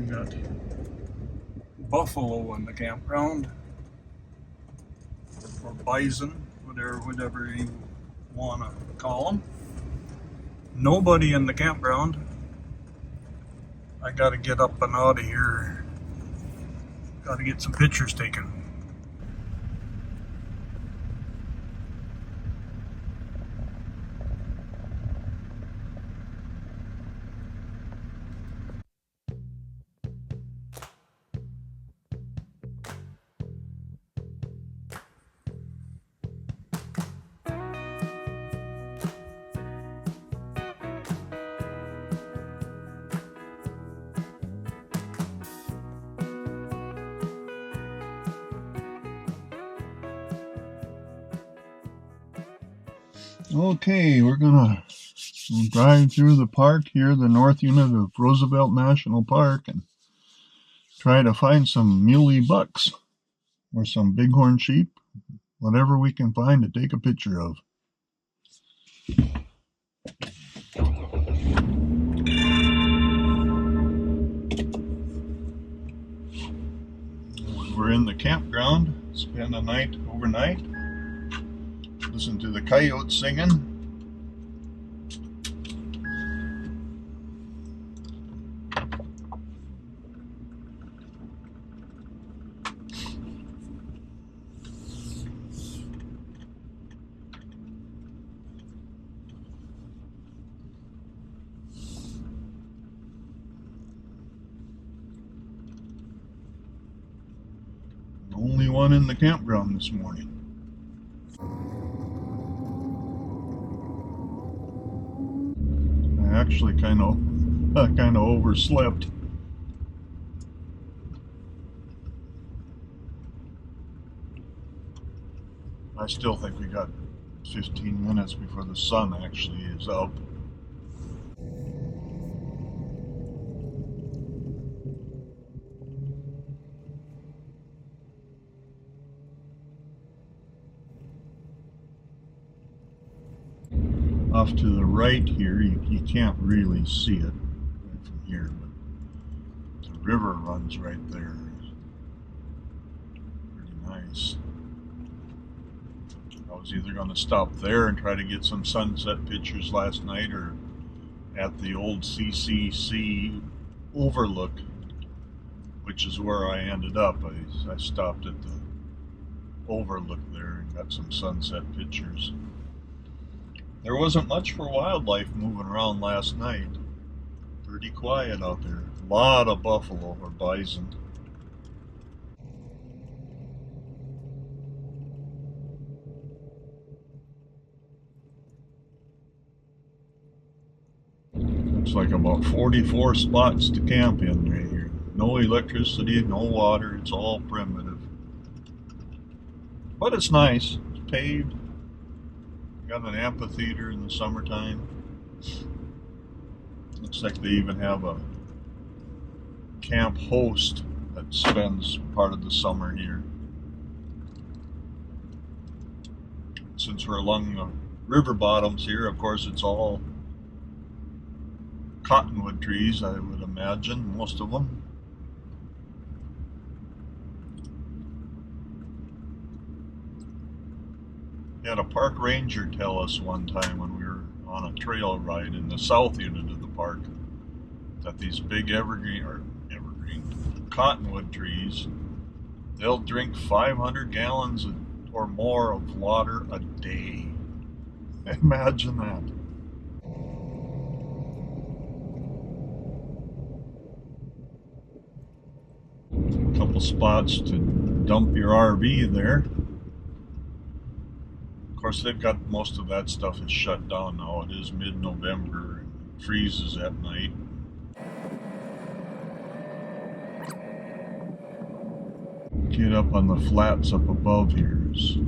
got buffalo in the campground, or bison, whatever you want to call them. Nobody in the campground. I got to get up and out of here. Got to get some pictures taken. Okay, we're gonna drive through the park here, the north unit of Roosevelt National Park, and try to find some muley bucks or some bighorn sheep, whatever we can find to take a picture of. We're in the campground, spend the night overnight, listen to the coyotes singing. Only one in the campground this morning. I actually kind of overslept. I still think we got 15 minutes before the sun actually is up. Off to the right here, you can't really see it right from here, but the river runs right there. Pretty nice. I was either going to stop there and try to get some sunset pictures last night, or at the old CCC overlook, which is where I ended up. I stopped at the overlook there and got some sunset pictures. There wasn't much for wildlife moving around last night. Pretty quiet out there. A lot of buffalo or bison. Looks like about 44 spots to camp in right here. No electricity, no water. It's all primitive. But it's nice. It's paved. Got an amphitheater in the summertime. Looks like they even have a camp host that spends part of the summer here. Since we're along the river bottoms here, of course it's all cottonwood trees, I would imagine, most of them. We had a park ranger tell us one time when we were on a trail ride in the south unit of the park that these big evergreen cottonwood trees, they'll drink 500 gallons or more of water a day. Imagine that. A couple spots to dump your RV there. Of course, they've got most of that stuff is shut down now. It is mid-November and freezes at night. Get up on the flats up above here is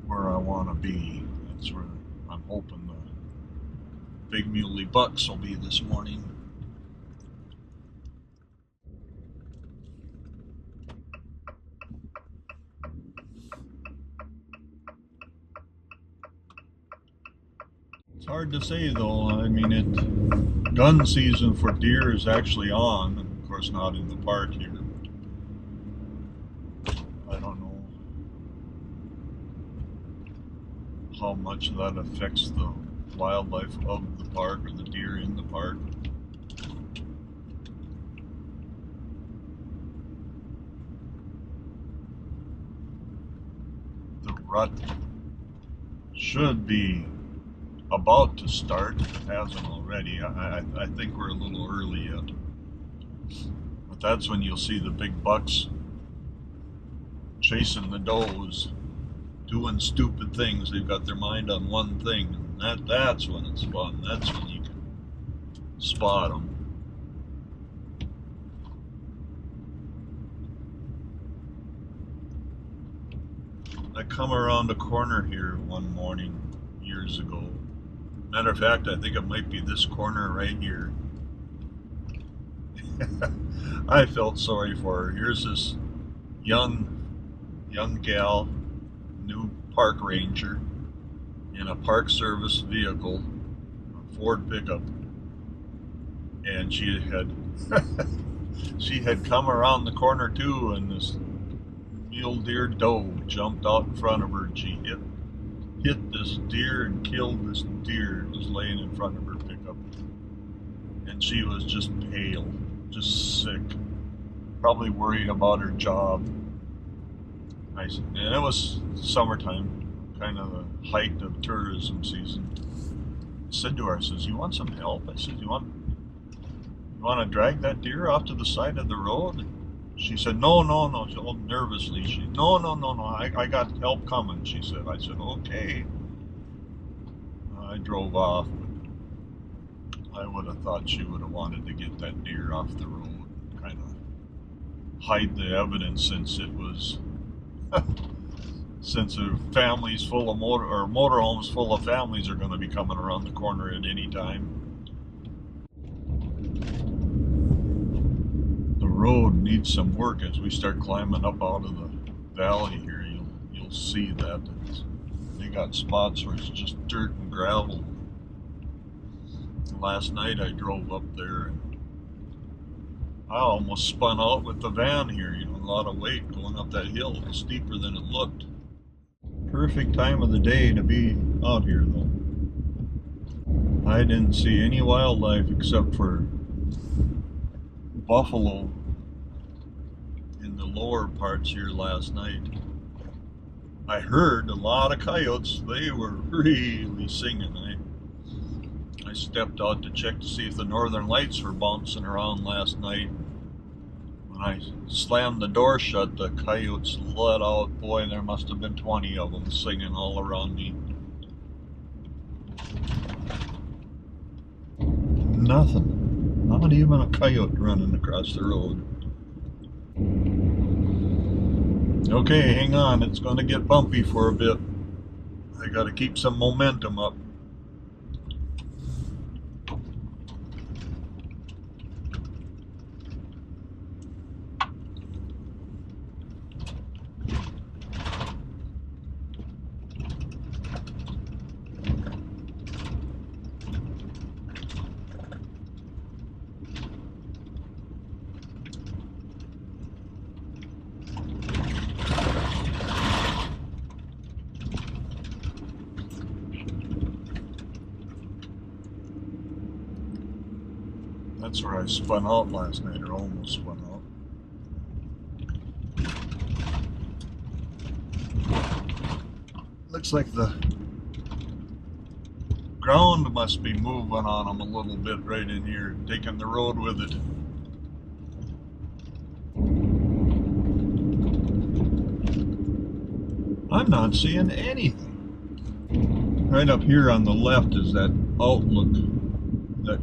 where I want to be. That's where I'm hoping the big muley bucks will be this morning. It's hard to say though. I mean, gun season for deer is actually on. Of course, not in the park here. I don't know how much that affects the wildlife of the park or the deer in the park. The rut should be about to start, if it hasn't already. I think we're a little early yet. But that's when you'll see the big bucks chasing the does, doing stupid things. They've got their mind on one thing. And that's when it's fun. That's when you can spot them. I come around a corner here one morning years ago. Matter of fact, I think it might be this corner right here. I felt sorry for her. Here's this young gal, new park ranger in a Park Service vehicle, a Ford pickup, and she had come around the corner too, and this mule deer doe jumped out in front of her, and she hit this deer and killed this deer that was laying in front of her pickup. And she was just pale, just sick, probably worried about her job. And it was summertime, kind of the height of tourism season. I said to her, I says, "You want some help?" I said, you want to drag that deer off to the side of the road?" She said, no, she all nervously. No, I got help coming, she said. I said, okay. I drove off. I would have thought she would have wanted to get that deer off the road, kind of hide the evidence, since it was, since a family's full of motorhomes full of families are going to be coming around the corner at any time. The road needs some work. As we start climbing up out of the valley here, you'll see that they got spots where it's just dirt and gravel. Last night I drove up there and I almost spun out with the van here. A lot of weight going up that hill. It was steeper than it looked. Perfect time of the day to be out here though. I didn't see any wildlife except for buffalo in the lower parts here last night. I heard a lot of coyotes. They were really singing. I stepped out to check to see if the northern lights were bouncing around last night. When I slammed the door shut, the coyotes let out. Boy, there must have been 20 of them singing all around me. Nothing. Not even a coyote running across the road. Okay, hang on. It's going to get bumpy for a bit. I got to keep some momentum up. That's where I spun out last night, or almost spun out. Looks like the ground must be moving on them a little bit right in here, taking the road with it. I'm not seeing anything. Right up here on the left is that outlook, that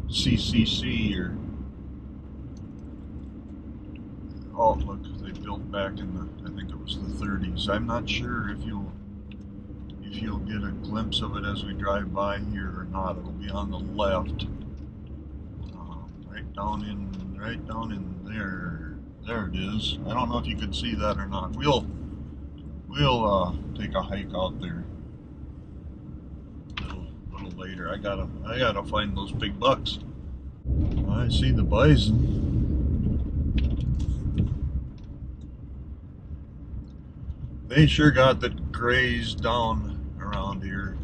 CCC or outlook they built back in the, I think it was the 30s. I'm not sure if you'll get a glimpse of it as we drive by here or not. It'll be on the left, right down in there. There it is. I don't know if you can see that or not. We'll take a hike out there. Little later. I gotta find those big bucks. I see the bison. They sure got the grays down around here.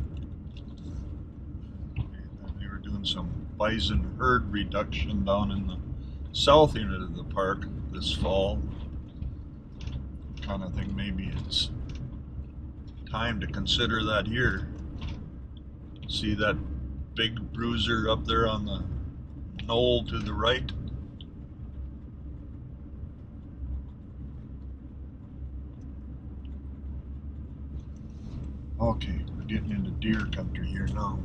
They were doing some bison herd reduction down in the south end of the park this fall. Kind of think maybe it's time to consider that here. See that big bruiser up there on the knoll to the right? Okay, we're getting into deer country here now.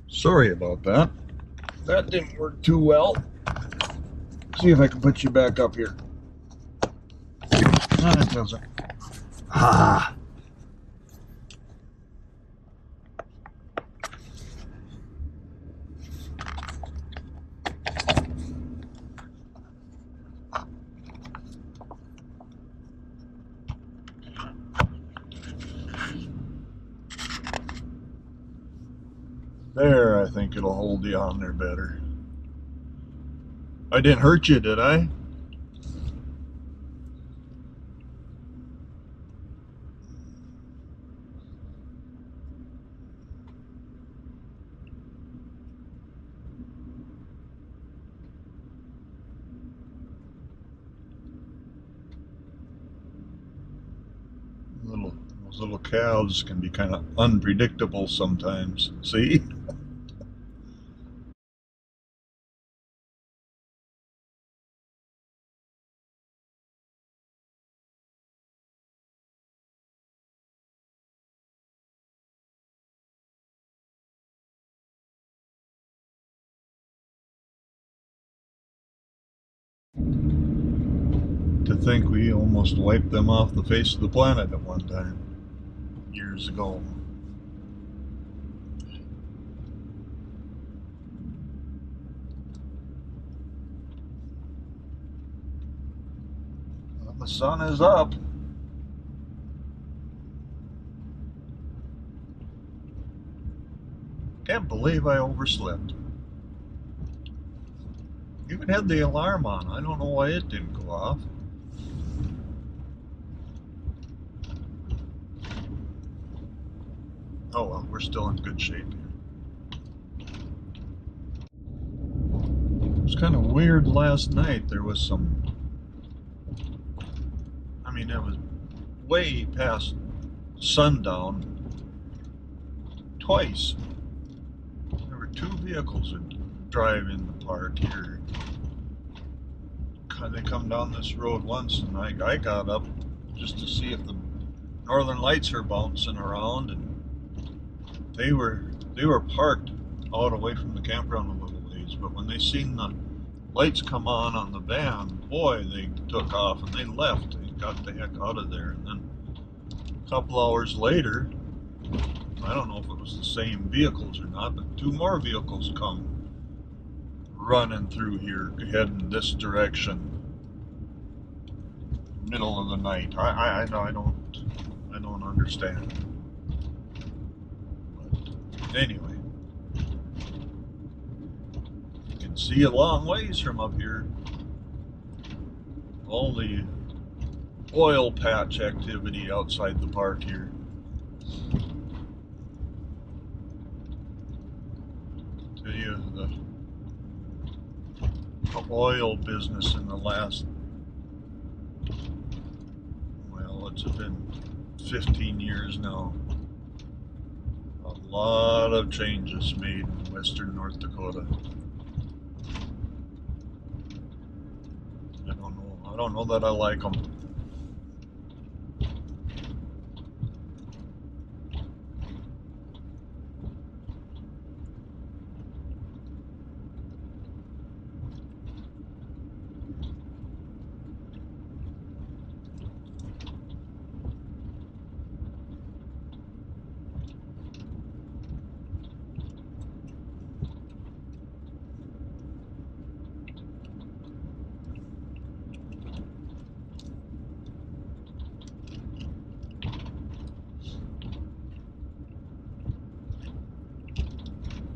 Sorry about that. That didn't work too well. See if I can put you back up here. No, that doesn't. Ah. There, I think it'll hold you on there better. I didn't hurt you, did I? Those little calves can be kind of unpredictable sometimes. See? To think we almost wiped them off the face of the planet at one time, years ago. Well, the sun is up. Can't believe I overslept. Even had the alarm on. I don't know why it didn't go off. Oh well, we're still in good shape here. It was kind of weird last night. There was some... I mean, it was way past sundown. Twice. There were two vehicles that drive in the park here. They come down this road once, and I got up just to see if the northern lights are bouncing around, and they were parked out away from the campground a little ways. But when they seen the lights come on the van, boy, they took off and they left. They got the heck out of there. And then a couple hours later, I don't know if it was the same vehicles or not, but two more vehicles come running through here, heading this direction. Middle of the night. I don't understand. But anyway, you can see a long ways from up here. All the oil patch activity outside the park here. Tell you, the oil business in the last, well, it's been 15 years now. A lot of changes made in western North Dakota. I don't know that I like them.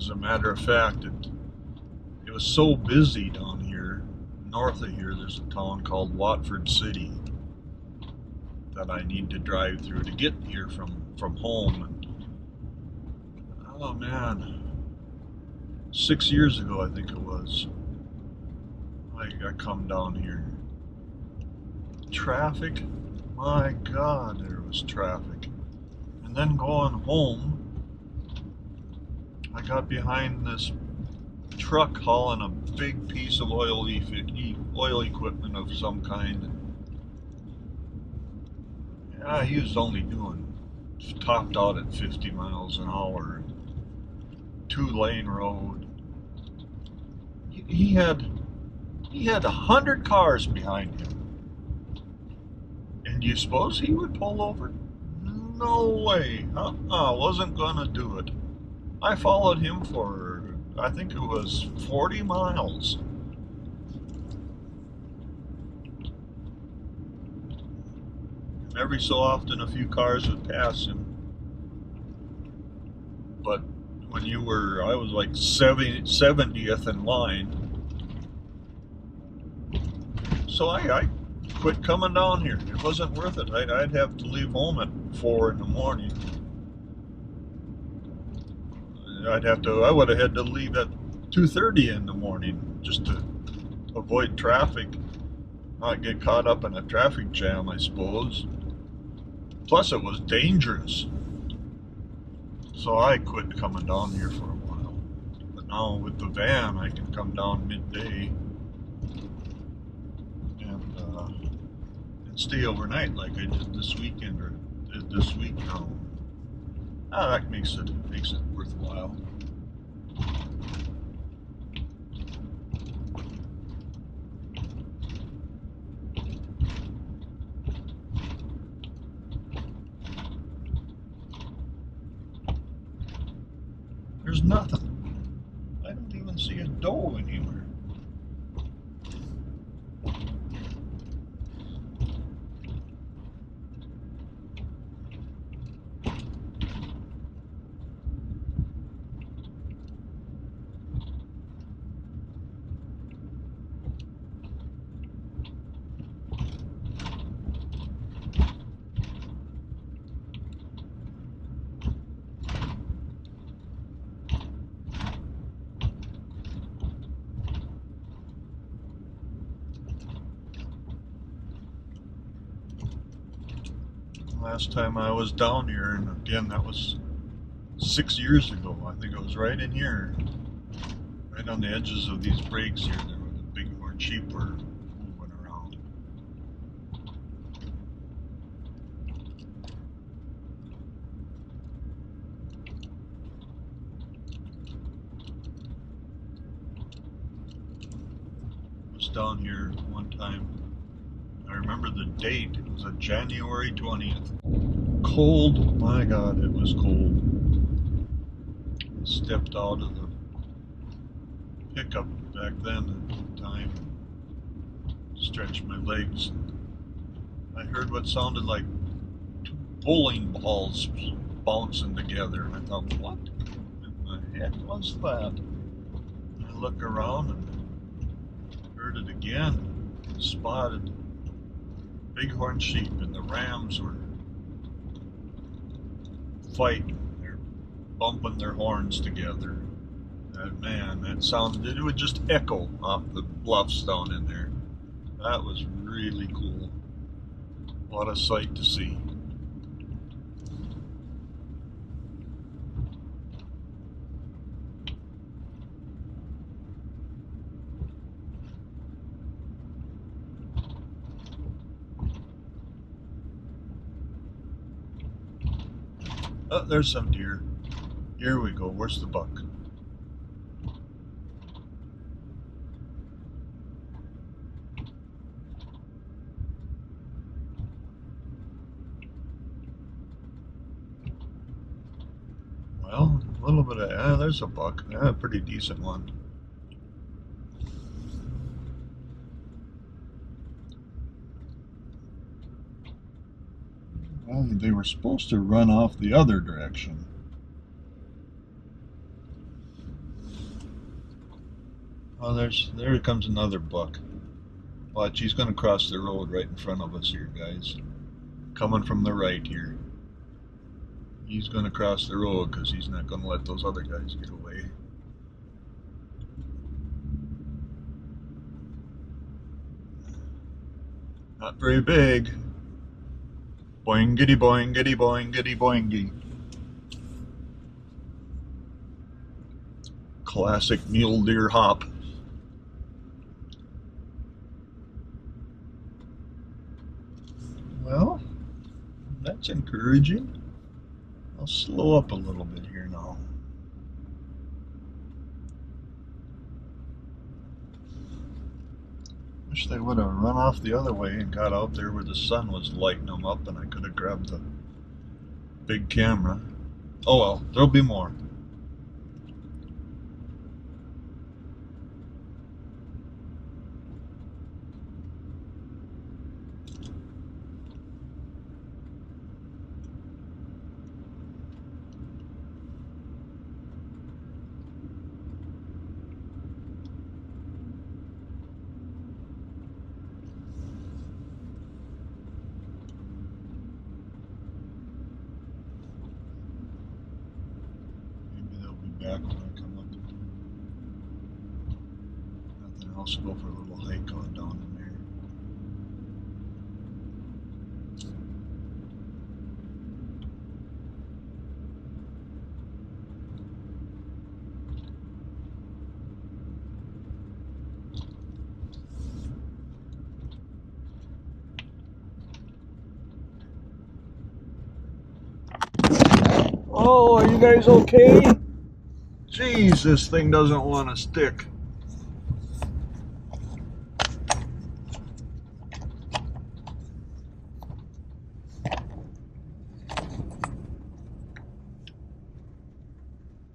As a matter of fact, it was so busy down here, north of here, there's a town called Watford City that I need to drive through to get here from home. And, oh man, 6 years ago I think it was, I come down here. Traffic, my God, there was traffic. And then going home, I got behind this truck hauling a big piece of oil equipment of some kind. Yeah, he was only topped out at 50 miles an hour, 2-lane road. He had 100 cars behind him. And do you suppose he would pull over? No way. Wasn't gonna do it. I followed him for, I think it was 40 miles. And every so often a few cars would pass him. But when I was like 70th in line. So I quit coming down here. It wasn't worth it. I'd have to leave home at 4 in the morning. I would have had to leave at 2:30 in the morning just to avoid traffic, not get caught up in a traffic jam, I suppose. Plus it was dangerous. So I quit coming down here for a while. But now with the van, I can come down midday and stay overnight like I did this weekend, or did this week now. That makes it worthwhile. There's nothing. I don't even see a doe anywhere. Last time I was down here, and again that was 6 years ago, I think it was right in here, right on the edges of these breaks here, there were the bighorn sheep were moving around. I was down here one time. I remember the date. It was January 20th. Cold, my God, it was cold. I stepped out of the pickup back then at the time, stretched my legs. I heard what sounded like two bowling balls bouncing together, and I thought, what in the heck was that? And I looked around and heard it again, spotted bighorn sheep, and the rams were fighting. They're bumping their horns together. And man, that sounded, it would just echo off the bluffs down in there. That was really cool. What a sight to see. Oh, there's some deer. Here we go. Where's the buck? Well, a little bit of, there's a buck. A pretty decent one. Well, they were supposed to run off the other direction. Oh, there comes another buck. Watch, he's going to cross the road right in front of us here, guys. Coming from the right here. He's going to cross the road because he's not going to let those other guys get away. Not very big. Boingity boingity boingity boingy. Classic mule deer hop. Well, that's encouraging. I'll slow up a little bit here now. Wish they would have run off the other way and got out there where the sun was lighting them up and I could have grabbed the big camera. Oh well, there'll be more. Back when I come up. Nothing else, go for a little hike on down in there. Oh, are you guys okay? Jeez, this thing doesn't want to stick.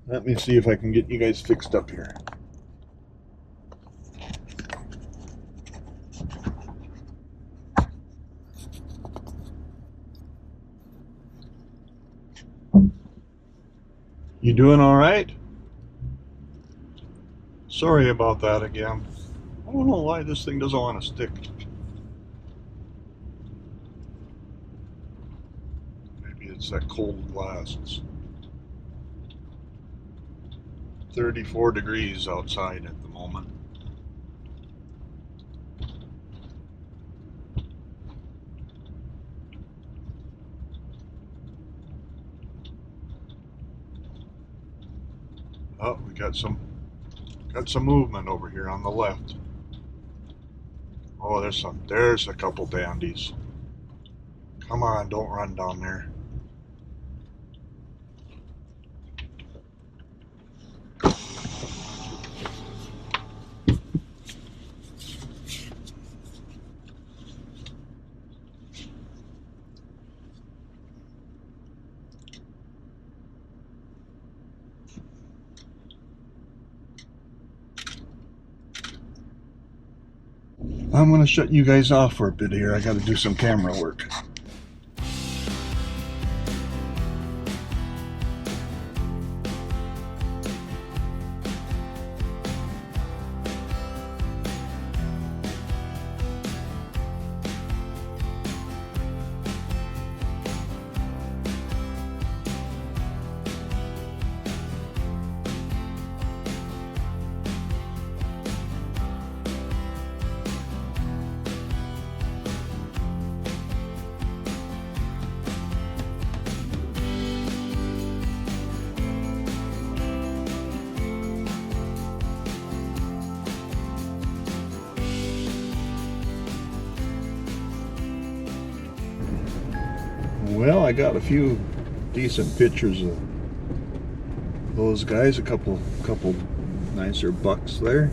Let me see if I can get you guys fixed up here. You doing all right? Sorry about that again. I don't know why this thing doesn't want to stick. Maybe it's that cold glass. It's 34 degrees outside at the moment. Oh, we got some movement over here on the left. Oh, there's a couple bandies. Come on, don't run down there. I'm going to shut you guys off for a bit here. I got to do some camera work. Well, I got a few decent pictures of those guys, a couple nicer bucks there.